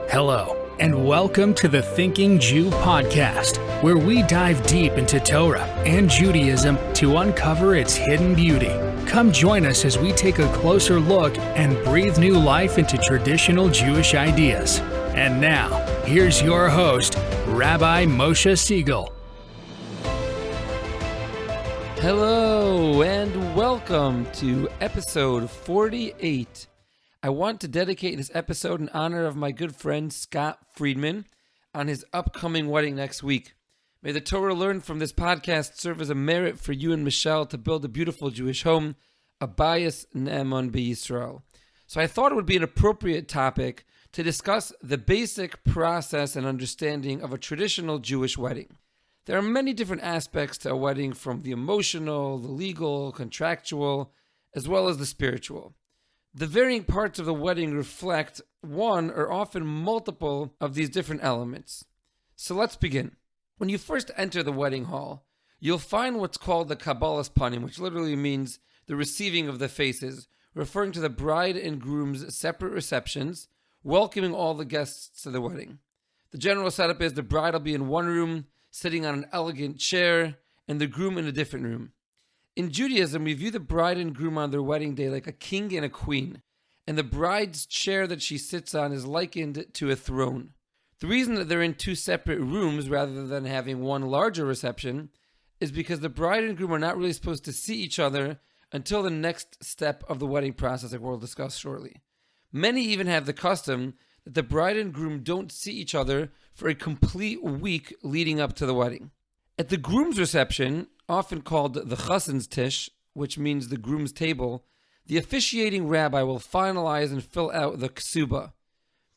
Hello, and welcome to the Thinking Jew podcast, where we dive deep into Torah and Judaism to uncover its hidden beauty. Come join us as we take a closer look and breathe new life into traditional Jewish ideas. And now, here's your host, Rabbi Moshe Siegel. Hello, and welcome to episode 48. I want to dedicate this episode in honor of my good friend Scott Friedman on his upcoming wedding next week. May the Torah learned from this podcast serve as a merit for you and Michelle to build a beautiful Jewish home, a bayis ne'eman b'Yisrael. So I thought it would be an appropriate topic to discuss the basic process and understanding of a traditional Jewish wedding. There are many different aspects to a wedding, from the emotional, the legal, contractual, as well as the spiritual. The varying parts of the wedding reflect one or often multiple of these different elements. So let's begin. When you first enter the wedding hall, you'll find what's called the Kabbalas Panim, which literally means the receiving of the faces, referring to the bride and groom's separate receptions, welcoming all the guests to the wedding. The general setup is the bride will be in one room, sitting on an elegant chair, and the groom in a different room. In Judaism, we view the bride and groom on their wedding day like a king and a queen, and the bride's chair that she sits on is likened to a throne. The reason that they're in two separate rooms rather than having one larger reception is because the bride and groom are not really supposed to see each other until the next step of the wedding process, like we'll discuss shortly. Many even have the custom that the bride and groom don't see each other for a complete week leading up to the wedding. At the groom's reception, often called the chassan's tish, which means the groom's table, the officiating rabbi will finalize and fill out the ksuba.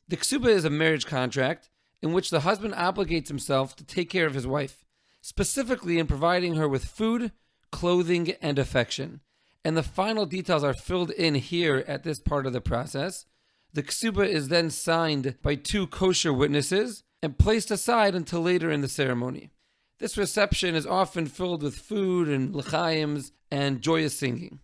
The ksuba is a marriage contract in which the husband obligates himself to take care of his wife, specifically in providing her with food, clothing, and affection. And the final details are filled in here at this part of the process. The ksuba is then signed by two kosher witnesses and placed aside until later in the ceremony. This reception is often filled with food and l'chaims and joyous singing.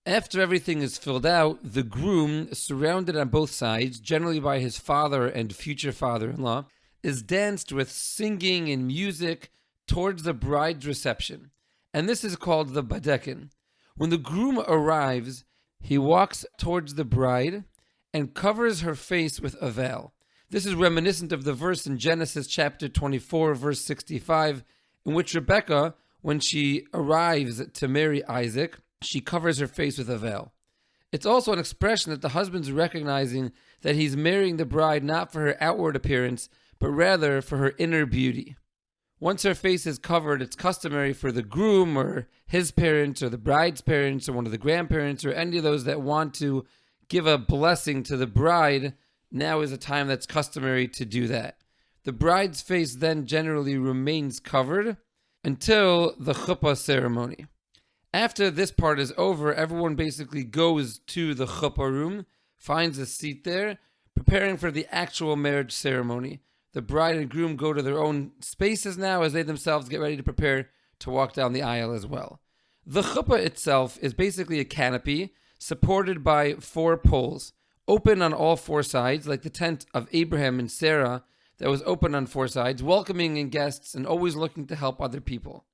After everything is filled out, the groom, surrounded on both sides, generally by his father and future father-in-law, is danced with singing and music towards the bride's reception. And this is called the Badekin. When the groom arrives, he walks towards the bride and covers her face with a veil. This is reminiscent of the verse in Genesis chapter 24, verse 65, in which Rebecca, when she arrives to marry Isaac, she covers her face with a veil. It's also an expression that the husband's recognizing that he's marrying the bride not for her outward appearance, but rather for her inner beauty. Once her face is covered, it's customary for the groom or his parents or the bride's parents or one of the grandparents or any of those that want to give a blessing to the bride. Now is a time that's customary to do that. The bride's face then generally remains covered until the chuppah ceremony. After this part is over, everyone basically goes to the chuppah room, finds a seat there, preparing for the actual marriage ceremony. The bride and groom go to their own spaces now as they themselves get ready to prepare to walk down the aisle as well. The chuppah itself is basically a canopy supported by 4 poles, open on all 4 sides, like the tent of Abraham and Sarah that was open on 4 sides, welcoming in guests and always looking to help other people.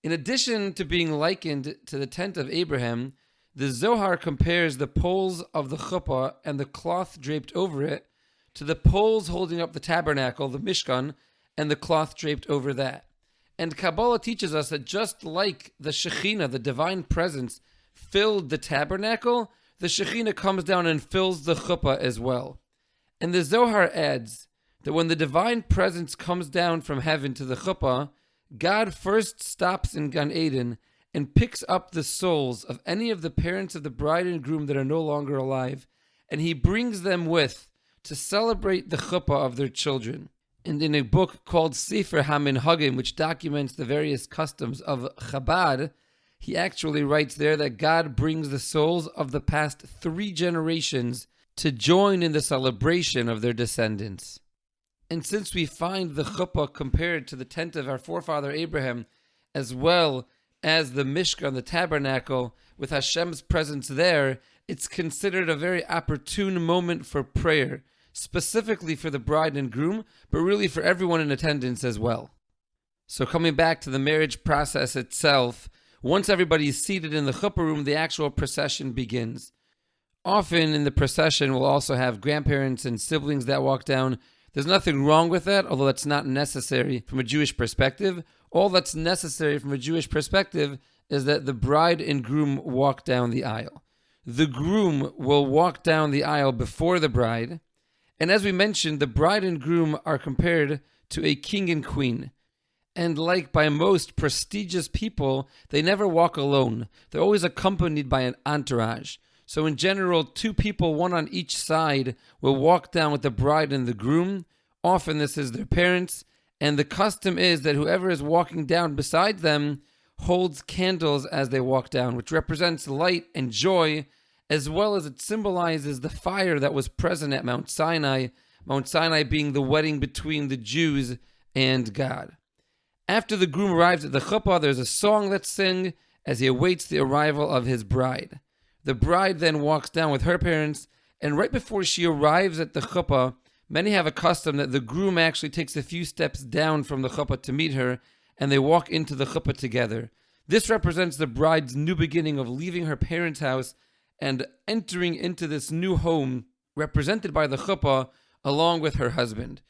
In addition to being likened to the tent of Abraham, the Zohar compares the poles of the chuppah and the cloth draped over it to the poles holding up the tabernacle, the Mishkan, and the cloth draped over that. And Kabbalah teaches us that just like the Shekhinah, the divine presence, filled the tabernacle, the Shekhinah comes down and fills the chuppah as well. And the Zohar adds that when the divine presence comes down from heaven to the chuppah, God first stops in Gan Eden and picks up the souls of any of the parents of the bride and groom that are no longer alive, and he brings them with to celebrate the chuppah of their children. And in a book called Sefer HaMinhagim, which documents the various customs of Chabad, he actually writes there that God brings the souls of the past 3 generations to join in the celebration of their descendants. And since we find the chuppah compared to the tent of our forefather Abraham, as well as the Mishkan, the tabernacle, with Hashem's presence there, it's considered a very opportune moment for prayer, specifically for the bride and groom, but really for everyone in attendance as well. So coming back to the marriage process itself, once everybody is seated in the chuppah room, the actual procession begins. Often in the procession, we'll also have grandparents and siblings that walk down. There's nothing wrong with that, although that's not necessary from a Jewish perspective. All that's necessary from a Jewish perspective is that the bride and groom walk down the aisle. The groom will walk down the aisle before the bride. And as we mentioned, the bride and groom are compared to a king and queen. And like by most prestigious people, they never walk alone. They're always accompanied by an entourage. So in general, two people, one on each side, will walk down with the bride and the groom. Often this is their parents. And the custom is that whoever is walking down beside them holds candles as they walk down, which represents light and joy, as well as it symbolizes the fire that was present at Mount Sinai being the wedding between the Jews and God. After the groom arrives at the chuppah, there's a song that's sung as he awaits the arrival of his bride. The bride then walks down with her parents, and right before she arrives at the chuppah, many have a custom that the groom actually takes a few steps down from the chuppah to meet her, and they walk into the chuppah together. This represents the bride's new beginning of leaving her parents' house and entering into this new home, represented by the chuppah, along with her husband.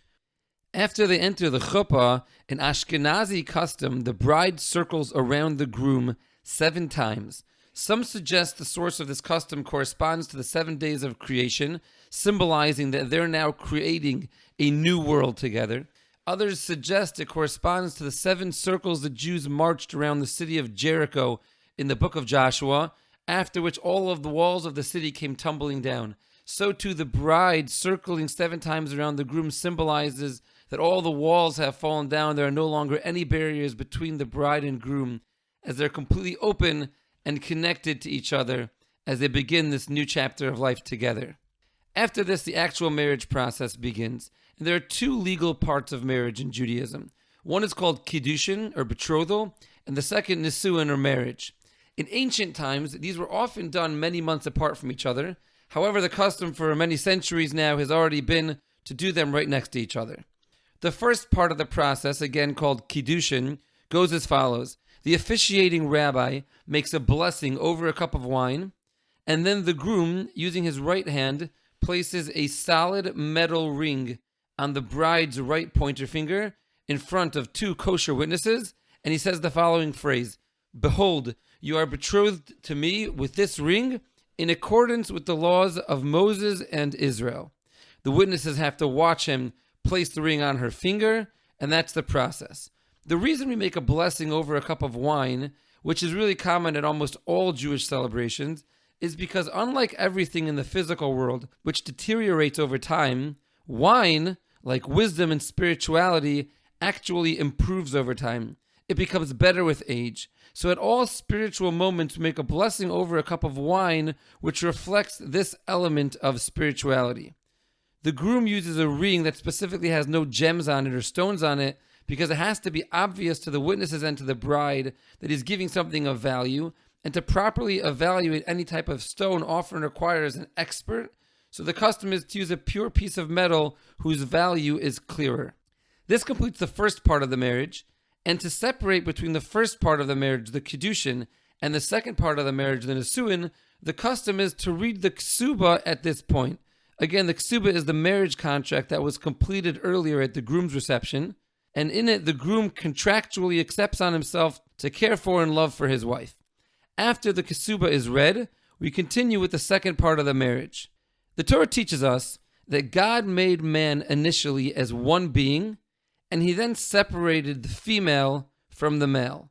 After they enter the chuppah, an Ashkenazi custom, the bride circles around the groom 7 times. Some suggest the source of this custom corresponds to the 7 days of creation, symbolizing that they're now creating a new world together. Others suggest it corresponds to the 7 circles the Jews marched around the city of Jericho in the book of Joshua, after which all of the walls of the city came tumbling down. So too the bride circling 7 times around the groom symbolizes that all the walls have fallen down. There are no longer any barriers between the bride and groom, as they're completely open and connected to each other as they begin this new chapter of life together. After this, the actual marriage process begins. And there are 2 legal parts of marriage in Judaism. One is called Kedushin, or betrothal, and the second, Nisuin, or marriage. In ancient times, these were often done many months apart from each other. However, the custom for many centuries now has already been to do them right next to each other. The first part of the process, again called Kedushin, goes as follows. The officiating rabbi makes a blessing over a cup of wine, and then the groom, using his right hand, places a solid metal ring on the bride's right pointer finger in front of 2 kosher witnesses, and he says the following phrase, "Behold, you are betrothed to me with this ring in accordance with the laws of Moses and Israel." The witnesses have to watch him place the ring on her finger, and that's the process. The reason we make a blessing over a cup of wine, which is really common at almost all Jewish celebrations, is because unlike everything in the physical world, which deteriorates over time, wine, like wisdom and spirituality, actually improves over time. It becomes better with age. So at all spiritual moments, we make a blessing over a cup of wine, which reflects this element of spirituality. The groom uses a ring that specifically has no gems on it or stones on it, because it has to be obvious to the witnesses and to the bride that he's giving something of value, and to properly evaluate any type of stone often requires an expert, so the custom is to use a pure piece of metal whose value is clearer. This completes the first part of the marriage, and to separate between the first part of the marriage, the Kedushin, and the second part of the marriage, the Nisuin, the custom is to read the Ksuba at this point. Again, the Ksuba is the marriage contract that was completed earlier at the groom's reception, and in it, the groom contractually accepts on himself to care for and love for his wife. After the Ksuba is read, we continue with the second part of the marriage. The Torah teaches us that God made man initially as one being, and he then separated the female from the male.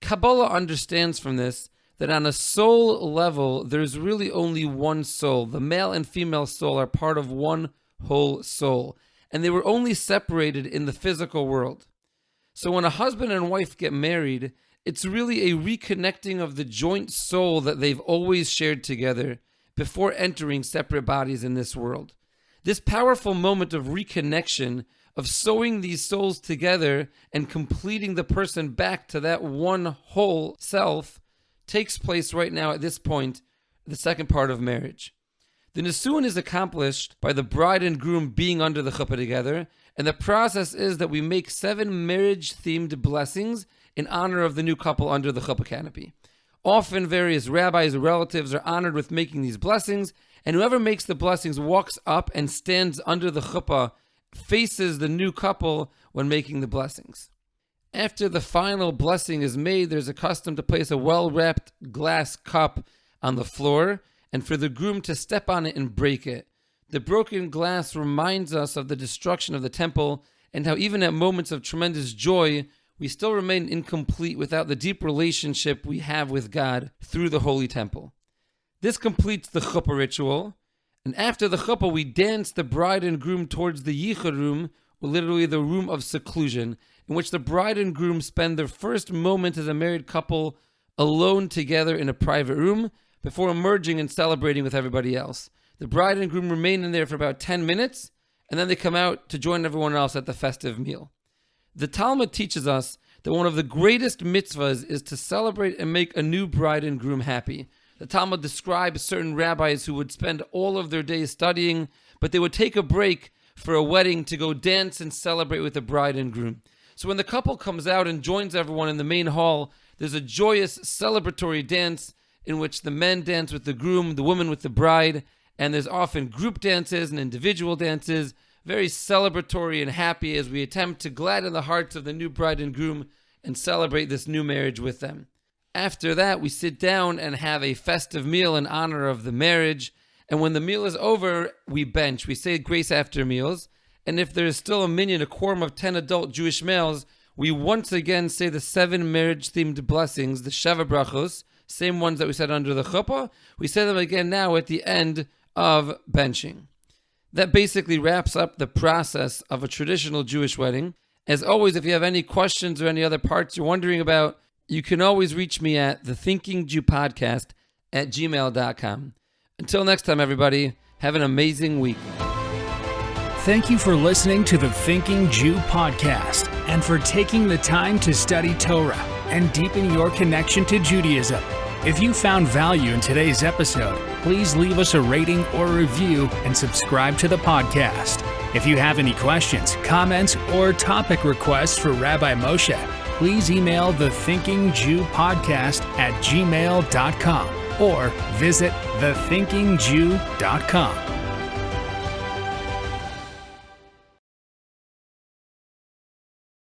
Kabbalah understands from this that on a soul level, there's really only one soul. The male and female soul are part of one whole soul, and they were only separated in the physical world. So when a husband and wife get married, it's really a reconnecting of the joint soul that they've always shared together before entering separate bodies in this world. This powerful moment of reconnection of sewing these souls together and completing the person back to that one whole self takes place right now at this point, the second part of marriage. The Nisuin is accomplished by the bride and groom being under the chuppah together, and the process is that we make 7 marriage-themed blessings in honor of the new couple under the chuppah canopy. Often various rabbis or relatives are honored with making these blessings, and whoever makes the blessings walks up and stands under the chuppah, faces the new couple when making the blessings. After the final blessing is made, there's a custom to place a well-wrapped glass cup on the floor and for the groom to step on it and break it. The broken glass reminds us of the destruction of the temple and how even at moments of tremendous joy, we still remain incomplete without the deep relationship we have with God through the holy temple. This completes the chuppah ritual, and after the chuppah, we dance the bride and groom towards the yichud room, or literally the room of seclusion, in which the bride and groom spend their first moment as a married couple alone together in a private room before emerging and celebrating with everybody else. The bride and groom remain in there for about 10 minutes, and then they come out to join everyone else at the festive meal. The Talmud teaches us that one of the greatest mitzvahs is to celebrate and make a new bride and groom happy. The Talmud describes certain rabbis who would spend all of their days studying, but they would take a break for a wedding to go dance and celebrate with the bride and groom. So when the couple comes out and joins everyone in the main hall, there's a joyous celebratory dance in which the men dance with the groom, the women with the bride, and there's often group dances and individual dances, very celebratory and happy as we attempt to gladden the hearts of the new bride and groom and celebrate this new marriage with them. After that, we sit down and have a festive meal in honor of the marriage, and when the meal is over, we bench. We say grace after meals, and if there is still a minyan, a quorum of 10 adult Jewish males, we once again say the 7 marriage-themed blessings, the Sheva Brachos, same ones that we said under the chuppah. We say them again now at the end of benching. That basically wraps up the process of a traditional Jewish wedding. As always, if you have any questions or any other parts you're wondering about, you can always reach me at thethinkingJewPodcast@gmail.com. Until next time, everybody, have an amazing week. Thank you for listening to the Thinking Jew podcast and for taking the time to study Torah and deepen your connection to Judaism. If you found value in today's episode, please leave us a rating or review and subscribe to the podcast. If you have any questions, comments, or topic requests for Rabbi Moshe, please email thethinkingjewpodcast@gmail.com or visit thethinkingjew.com.